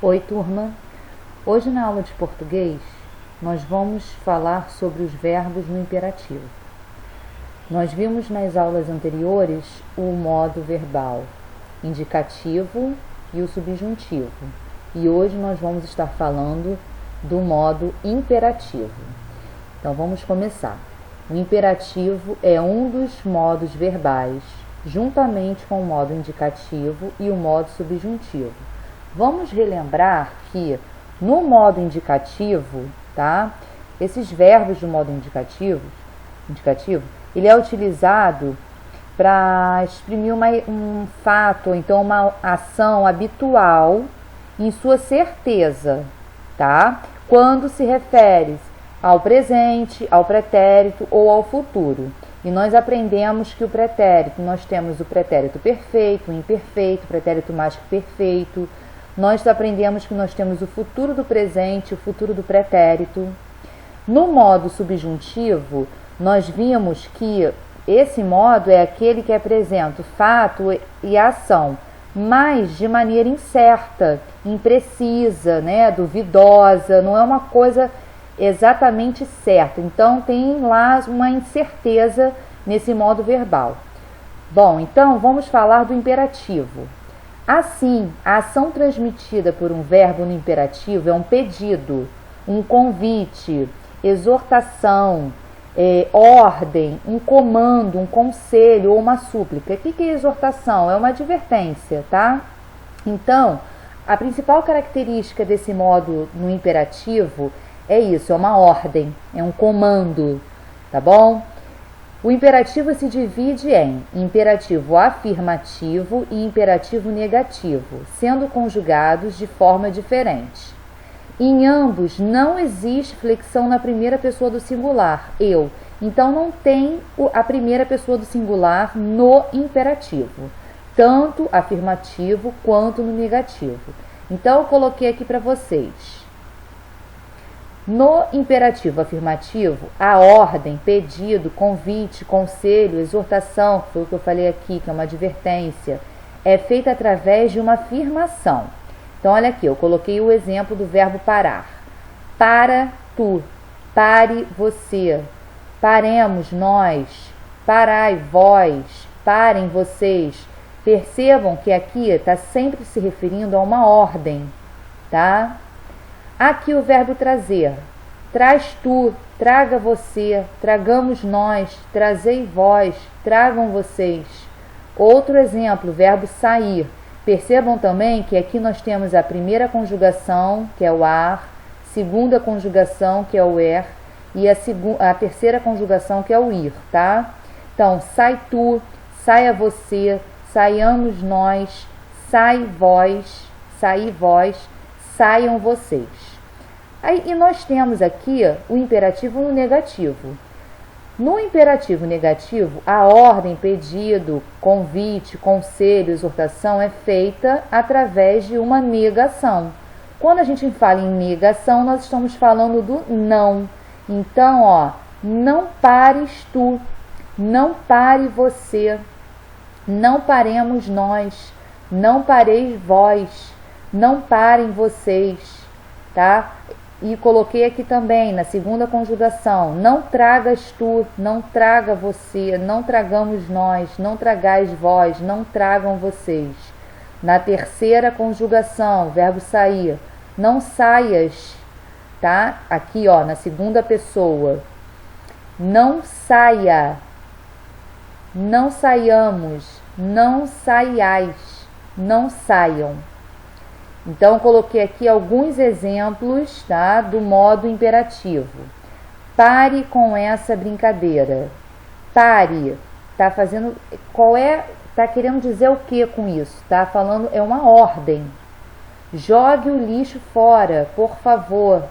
Oi, turma! Hoje na aula de português nós vamos falar sobre os verbos no imperativo. Nós vimos nas aulas anteriores o modo verbal indicativo e o subjuntivo. E hoje nós vamos estar falando do modo imperativo. Então vamos começar. O imperativo é um dos modos verbais, juntamente com o modo indicativo e o modo subjuntivo. Vamos relembrar que no modo indicativo, tá? Esses verbos do modo indicativo, ele é utilizado para exprimir um fato, ou então uma ação habitual em sua certeza, tá? Quando se refere ao presente, ao pretérito ou ao futuro. E nós aprendemos que o pretérito, nós temos o pretérito perfeito, o imperfeito, o pretérito mais que perfeito. Nós aprendemos que nós temos o futuro do presente, o futuro do pretérito. No modo subjuntivo, nós vimos que esse modo é aquele que apresenta o fato e a ação, mas de maneira incerta, imprecisa, duvidosa, não é uma coisa exatamente certa. Então, tem lá uma incerteza nesse modo verbal. Bom, então vamos falar do imperativo. Assim, a ação transmitida por um verbo no imperativo é um pedido, um convite, exortação, ordem, um comando, um conselho ou uma súplica. O que é exortação? É uma advertência, tá? Então, a principal característica desse modo no imperativo é isso, é uma ordem, é um comando, tá bom? O imperativo se divide em imperativo afirmativo e imperativo negativo, sendo conjugados de forma diferente. Em ambos não existe flexão na primeira pessoa do singular, eu. Então não tem a primeira pessoa do singular no imperativo, tanto afirmativo quanto no negativo. Então eu coloquei aqui para vocês. No imperativo afirmativo, a ordem, pedido, convite, conselho, exortação, que foi o que eu falei aqui, que é uma advertência, é feita através de uma afirmação. Então, olha aqui, eu coloquei o exemplo do verbo parar. Para tu, pare você, paremos nós, parai vós, parem vocês. Percebam que aqui está sempre se referindo a uma ordem, tá? Aqui o verbo trazer. Traz tu, traga você, tragamos nós, trazei vós, tragam vocês. Outro exemplo, o verbo sair. Percebam também que aqui nós temos a primeira conjugação, que é o ar, segunda conjugação, que é o e a terceira conjugação, que é o ir, tá? Então, sai tu, saia você, saiamos nós, sai vós, saí vós, saiam vocês. E nós temos aqui o imperativo no negativo. No imperativo negativo, a ordem, pedido, convite, conselho, exortação é feita através de uma negação. Quando a gente fala em negação, nós estamos falando do não. Então, não pares tu, não pare você, não paremos nós, não pareis vós, não parem vocês, tá? E coloquei aqui também, na segunda conjugação, não tragas tu, não traga você, não tragamos nós, não tragais vós, não tragam vocês. Na terceira conjugação, verbo sair, não saias, tá? Aqui, na segunda pessoa, não saia, não saiamos, não saiais, não saiam. Então, coloquei aqui alguns exemplos, tá, do modo imperativo. Pare com essa brincadeira. Pare. Tá fazendo... Tá querendo dizer o que com isso? Tá falando... É uma ordem. Jogue o lixo fora, por favor.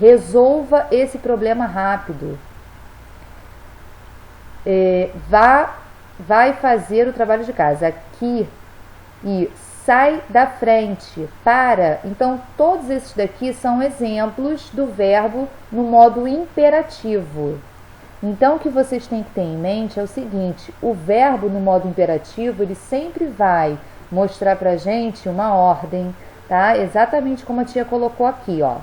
Resolva esse problema rápido. Vai fazer o trabalho de casa. Aqui. E... sai da frente, para. Então, todos esses daqui são exemplos do verbo no modo imperativo. Então, o que vocês têm que ter em mente é o seguinte, o verbo no modo imperativo, ele sempre vai mostrar pra gente uma ordem, tá? Exatamente como a tia colocou aqui, ó.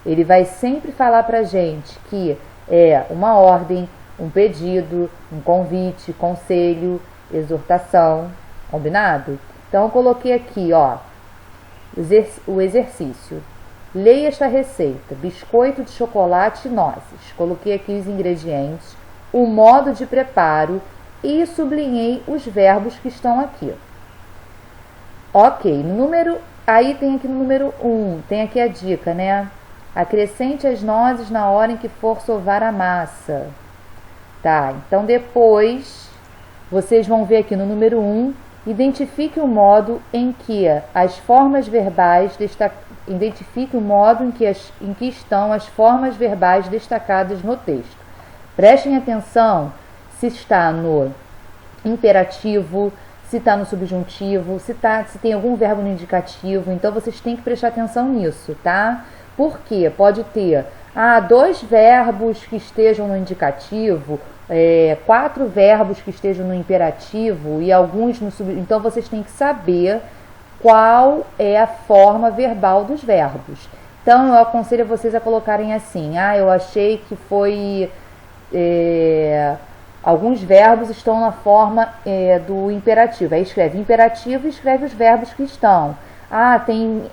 Ele vai sempre falar pra gente que é uma ordem, um pedido, um convite, conselho, exortação, combinado? Então, eu coloquei aqui, ó, o exercício. Leia esta receita: biscoito de chocolate e nozes. Coloquei aqui os ingredientes, o modo de preparo e sublinhei os verbos que estão aqui. Ok, aí tem aqui no número 1, tem aqui a dica, né? Acrescente as nozes na hora em que for sovar a massa. Tá, então depois vocês vão ver aqui no número 1, identifique o modo em que as formas verbais identifique o modo em que estão as formas verbais destacadas no texto. Prestem atenção se está no imperativo, se está no subjuntivo, se tem algum verbo no indicativo. Então vocês têm que prestar atenção nisso, tá? Porque pode ter 2 verbos que estejam no indicativo, 4 verbos que estejam no imperativo e alguns no subjuntivo. Então vocês têm que saber qual é a forma verbal dos verbos. Então eu aconselho vocês a colocarem assim: eu achei que foi... alguns verbos estão na forma do imperativo. Aí escreve imperativo e escreve os verbos que estão. Tem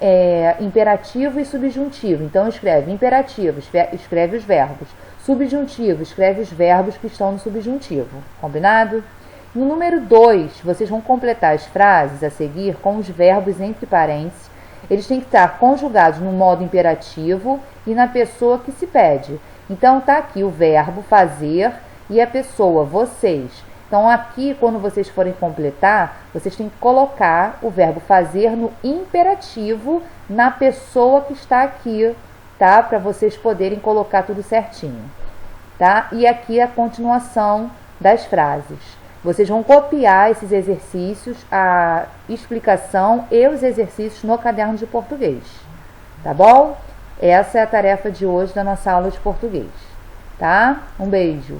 imperativo e subjuntivo. Então escreve imperativo, escreve os verbos. Subjuntivo, escreve os verbos que estão no subjuntivo. Combinado? No número 2, vocês vão completar as frases a seguir com os verbos entre parênteses. Eles têm que estar conjugados no modo imperativo e na pessoa que se pede. Então tá aqui o verbo fazer e a pessoa, vocês. Então aqui, quando vocês forem completar, vocês têm que colocar o verbo fazer no imperativo na pessoa que está aqui, tá? Para vocês poderem colocar tudo certinho, tá? E aqui a continuação das frases. Vocês vão copiar esses exercícios, a explicação e os exercícios no caderno de português, tá bom? Essa é a tarefa de hoje da nossa aula de português, tá? Um beijo!